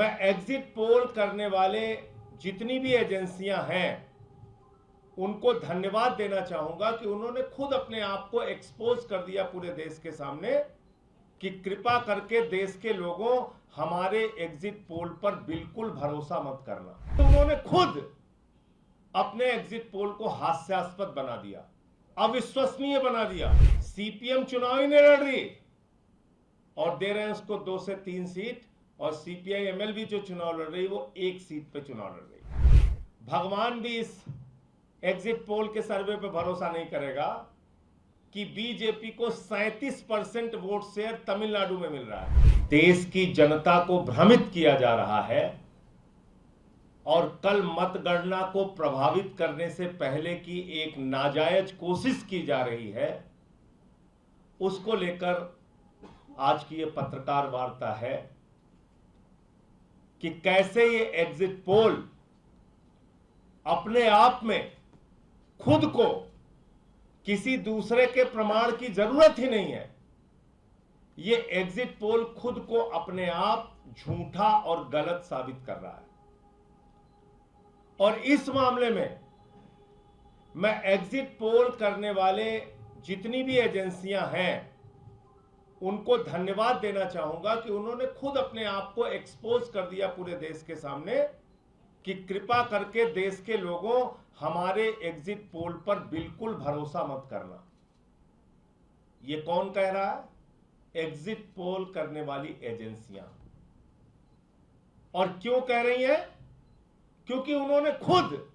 मैं exit poll करने वाले जितनी भी एजेंसियां हैं उनको धन्यवाद देना चाहूंगा कि उन्होंने खुद अपने आप को एक्सपोज कर दिया पूरे देश के सामने कि कृपा करके देश के लोगों हमारे एग्जिट पोल पर बिल्कुल भरोसा मत करना। तो उन्होंने खुद अपने एग्जिट पोल को हास्यास्पद बना दिया, अविश्वसनीय बना दिया। सीपीएम चुनाव ही नहीं लड़ रही और दे रहे हैं उसको 2 से 3 सीट, और सीपीआई एमएल भी जो चुनाव लड़ रही वो 1 सीट पे चुनाव लड़ रही। भगवान भी इस एग्जिट पोल के सर्वे पे भरोसा नहीं करेगा कि बीजेपी को 37% वोट शेयर तमिलनाडु में मिल रहा है। देश की जनता को भ्रमित किया जा रहा है और कल मतगणना को प्रभावित करने से पहले की एक नाजायज कोशिश की जा रही है। उसको लेकर आज की ये पत्रकार वार्ता है कि कैसे ये एग्जिट पोल अपने आप में खुद को किसी दूसरे के प्रमाण की जरूरत ही नहीं है। ये एग्जिट पोल खुद को अपने आप झूठा और गलत साबित कर रहा है। और इस मामले में मैं एग्जिट पोल करने वाले जितनी भी एजेंसियां हैं उनको धन्यवाद देना चाहूंगा कि उन्होंने खुद अपने आप को एक्सपोज कर दिया पूरे देश के सामने कि कृपा करके देश के लोगों हमारे एग्जिट पोल पर बिल्कुल भरोसा मत करना। ये कौन कह रहा है? एग्जिट पोल करने वाली एजेंसियां। और क्यों कह रही हैं? क्योंकि उन्होंने खुद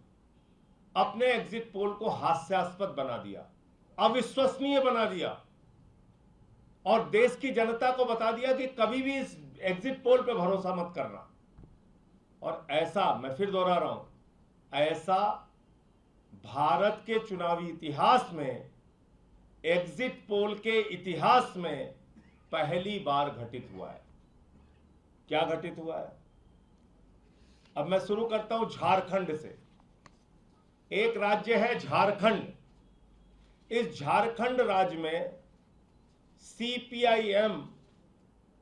अपने एग्जिट पोल को हास्यास्पद बना दिया, अविश्वसनीय बना दिया और देश की जनता को बता दिया कि कभी भी इस एग्जिट पोल पे भरोसा मत करना। और ऐसा, मैं फिर दोहरा रहा हूं, ऐसा भारत के चुनावी इतिहास में, एग्जिट पोल के इतिहास में पहली बार घटित हुआ है। क्या घटित हुआ है? अब मैं शुरू करता हूं झारखंड से। एक राज्य है झारखंड। इस झारखंड राज्य में सीपीआईएम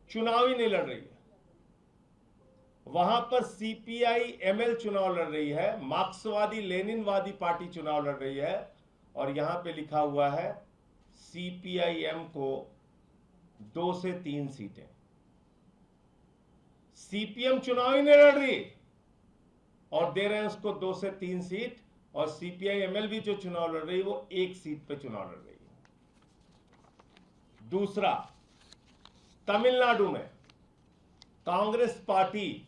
चुनाव ही नहीं लड़ रही है। वहां पर सीपीआई-एमएल चुनाव लड़ रही है, मार्क्सवादी लेनिनवादी पार्टी चुनाव लड़ रही है, और यहां पे लिखा हुआ है सीपीआईएम को 2 से 3 सीटें। सीपीएम चुनाव ही नहीं लड़ रही और दे रहे हैं उसको 2 से 3 सीट, और सीपीआई-एमएल भी जो चुनाव लड़ रही है वो 1 सीट पे चुनाव लड़ रही है। दूसरा, तमिलनाडु में कांग्रेस पार्टी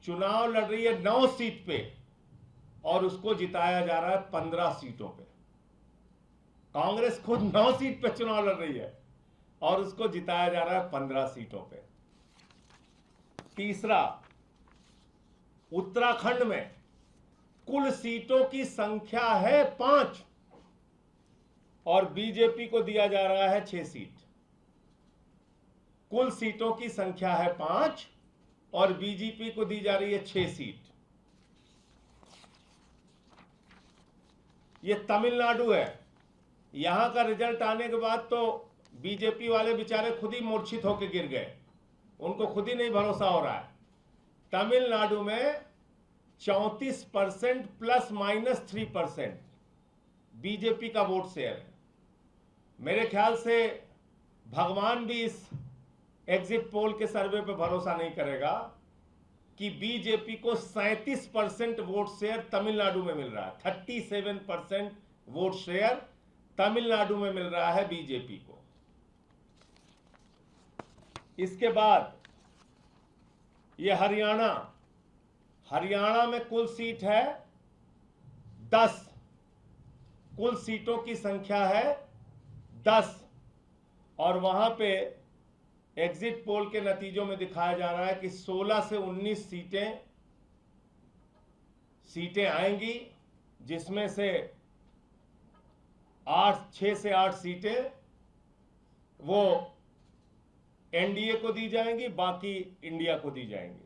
चुनाव लड़ रही है 9 सीट पे और उसको जिताया जा रहा है 15 सीटों पे। कांग्रेस खुद 9 सीट पे चुनाव लड़ रही है और उसको जिताया जा रहा है 15 सीटों पे। तीसरा, उत्तराखंड में कुल सीटों की संख्या है 5 और बीजेपी को दिया जा रहा है 6 सीट। कुल सीटों की संख्या है 5 और बीजेपी को दी जा रही है 6 सीट। ये तमिलनाडु है। यहां का रिजल्ट आने के बाद तो बीजेपी वाले बेचारे खुद ही मूर्छित होकर गिर गए, उनको खुद ही नहीं भरोसा हो रहा है। तमिलनाडु में 34% ±3% बीजेपी का वोट शेयर है। मेरे ख्याल से भगवान भी इस एग्जिट पोल के सर्वे पे भरोसा नहीं करेगा कि बीजेपी को 37% वोट शेयर तमिलनाडु में मिल रहा है। 37% वोट शेयर तमिलनाडु में मिल रहा है बीजेपी को। इसके बाद ये हरियाणा में कुल सीट है 10। कुल सीटों की संख्या है 10 और वहां पे एग्जिट पोल के नतीजों में दिखाया जा रहा है कि 16 से 19 सीटें आएंगी, जिसमें से 6 से 8 सीटें वो एनडीए को दी जाएंगी, बाकी इंडिया को दी जाएंगी।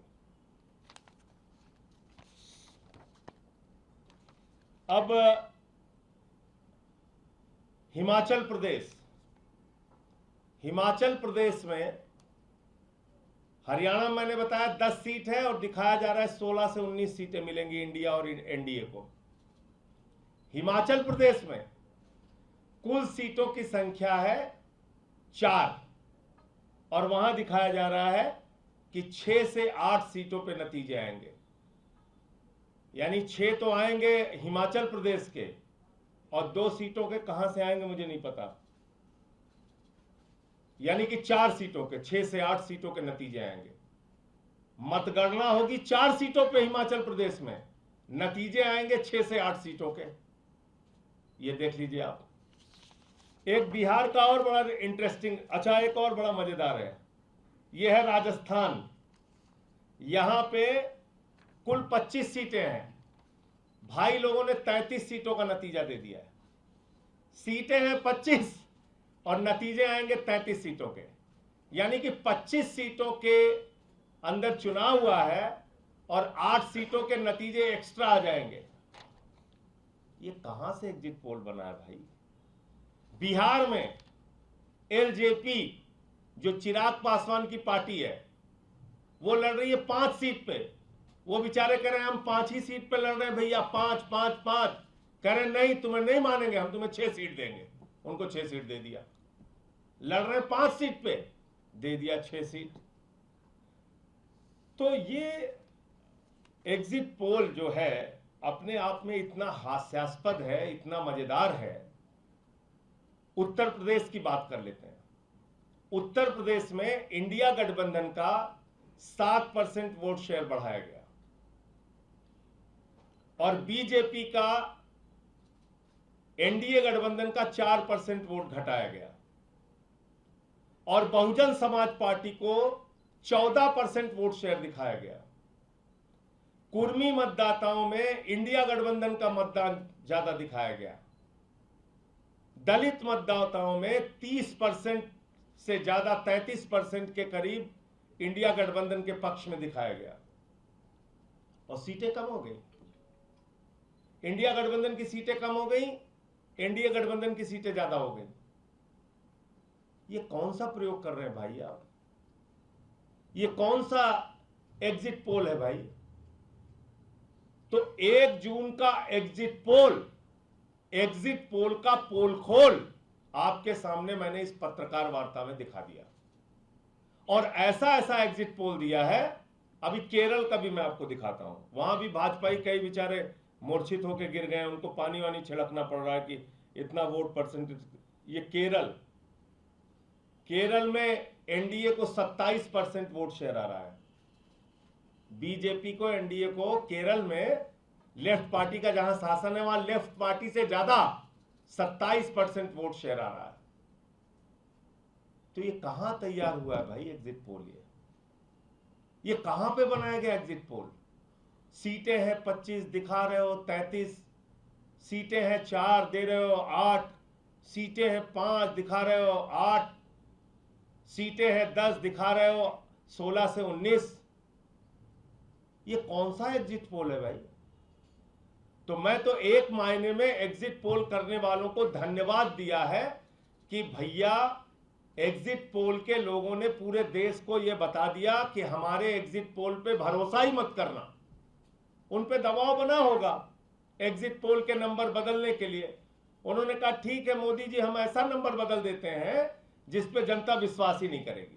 अब हिमाचल प्रदेश में हरियाणा में मैंने बताया 10 सीट है और दिखाया जा रहा है 16 से 19 सीटें मिलेंगी इंडिया और एनडीए को। हिमाचल प्रदेश में कुल सीटों की संख्या है 4 और वहां दिखाया जा रहा है कि 6 से 8 सीटों पे नतीजे आएंगे। यानी 6 तो आएंगे हिमाचल प्रदेश के और 2 सीटों के कहां से आएंगे मुझे नहीं पता। यानी कि 4 सीटों के 6 से 8 सीटों के नतीजे आएंगे। मतगणना होगी 4 सीटों पे हिमाचल प्रदेश में, नतीजे आएंगे 6 से 8 सीटों के। ये देख लीजिए आप। एक बिहार का और बड़ा इंटरेस्टिंग, अच्छा एक और बड़ा मजेदार है, यह है राजस्थान। यहां पे कुल 25 सीटें हैं, भाई लोगों ने 33 सीटों का नतीजा दे दिया है। सीटें हैं 25 और नतीजे आएंगे 33 सीटों के। यानी कि 25 सीटों के अंदर चुनाव हुआ है और 8 सीटों के नतीजे एक्स्ट्रा आ जाएंगे। ये कहां से एग्जिट पोल बना है भाई? बिहार में एलजेपी जो चिराग पासवान की पार्टी है वो लड़ रही है 5 सीट पे। वो बेचारे कह रहे हैं हम 5 ही सीट पे लड़ रहे हैं भैया, 5 5 5। कह रहे नहीं, तुम्हें नहीं मानेंगे, हम तुम्हें 6 सीट देंगे। उनको 6 सीट दे दिया। लड़ रहे हैं 5 सीट पे, दे दिया 6 सीट। तो ये एग्जिट पोल जो है अपने आप में इतना हास्यास्पद है, इतना मजेदार है। उत्तर प्रदेश की बात कर लेते हैं। उत्तर प्रदेश में इंडिया गठबंधन का 7% वोट शेयर बढ़ाया गया और बीजेपी का, एनडीए गठबंधन का 4% वोट घटाया गया और बहुजन समाज पार्टी को 14% वोट शेयर दिखाया गया। कुर्मी मतदाताओं में इंडिया गठबंधन का मतदान ज्यादा दिखाया गया। दलित मतदाताओं में 30% से ज्यादा, 33% के करीब इंडिया गठबंधन के पक्ष में दिखाया गया और सीटें कम हो गई। इंडिया गठबंधन की सीटें कम हो गई, एनडीए गठबंधन की सीटें ज्यादा हो गई। ये कौन सा प्रयोग कर रहे हैं भाई आप? ये कौन सा एग्जिट पोल है भाई? तो 1 जून का एग्जिट पोल का पोल खोल आपके सामने मैंने इस पत्रकार वार्ता में दिखा दिया और ऐसा ऐसा एग्जिट पोल दिया है। अभी केरल का भी मैं आपको दिखाता हूं। वहां भी भाजपाई कई बेचारे मूर्छित होकर गिर गए, उनको पानी वानी छिड़कना पड़ रहा है कि इतना वोट परसेंटेज। ये केरल में एनडीए को 27% वोट शेयर आ रहा है। बीजेपी को, एनडीए को केरल में लेफ्ट पार्टी का जहां शासन है वहां लेफ्ट पार्टी से ज्यादा 27% वोट शेयर आ रहा है। तो ये कहां तैयार हुआ है भाई एग्जिट पोल? ये कहां पे बनाया गया एग्जिट पोल? सीटें हैं 25 दिखा रहे हो 33, सीटें हैं 4 दे रहे हो 8, सीटें हैं 5 दिखा रहे हो 8, सीटें हैं 10 दिखा रहे हो 16 से 19। ये कौन सा एग्जिट पोल है भाई? तो मैं तो एक मायने में एग्जिट पोल करने वालों को धन्यवाद दिया है कि भैया एग्जिट पोल के लोगों ने पूरे देश को यह बता दिया कि हमारे एग्जिट पोल पे भरोसा ही मत करना। उन पे दबाव बना होगा एग्जिट पोल के नंबर बदलने के लिए। उन्होंने कहा ठीक है मोदी जी, हम ऐसा नंबर बदल देते हैं जिस पे जनता विश्वास ही नहीं करेगी।